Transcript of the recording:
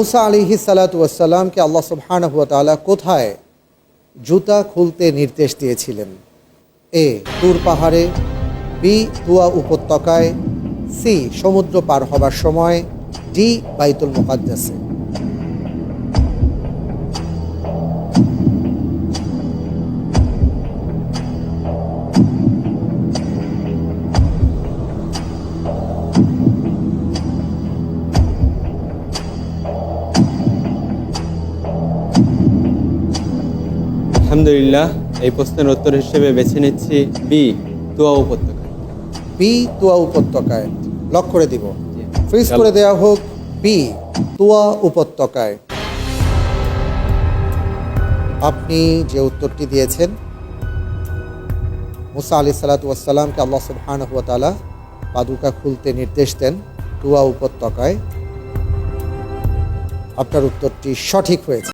মুসা আলাইহিস সালাতু ওয়াস সালামকে আল্লাহ সুবহানাহু ওয়া তাআলা কোথায় জুতা খুলতে নির্দেশ দিয়েছিলেন? এ তুর পাহাড়ে, বি তুয়া উপত্যকায়, সি সমুদ্র পার হবার সময়, ডি বাইতুল মুকাদ্দাসে। আলহামদুলিল্লাহ, এই প্রশ্নের উত্তর হিসেবে বেছে নিচ্ছি বি, তুয়া উপত্যকা। বি তুয়া উপত্যকায় লক করে দিব, জি। ফ্রিজ করে দেওয়া হোক। বি তুয়া উপত্যকায় আপনি যে উত্তরটি দিয়েছেন, মুসা আলাইহিস সালাতু ওয়াস সালামকে আল্লাহ সুবহানাহু ওয়া তাআলা পাদুকা খুলতে নির্দেশ দেন তুয়া উপত্যকায়, আপনার উত্তরটি সঠিক হয়েছে।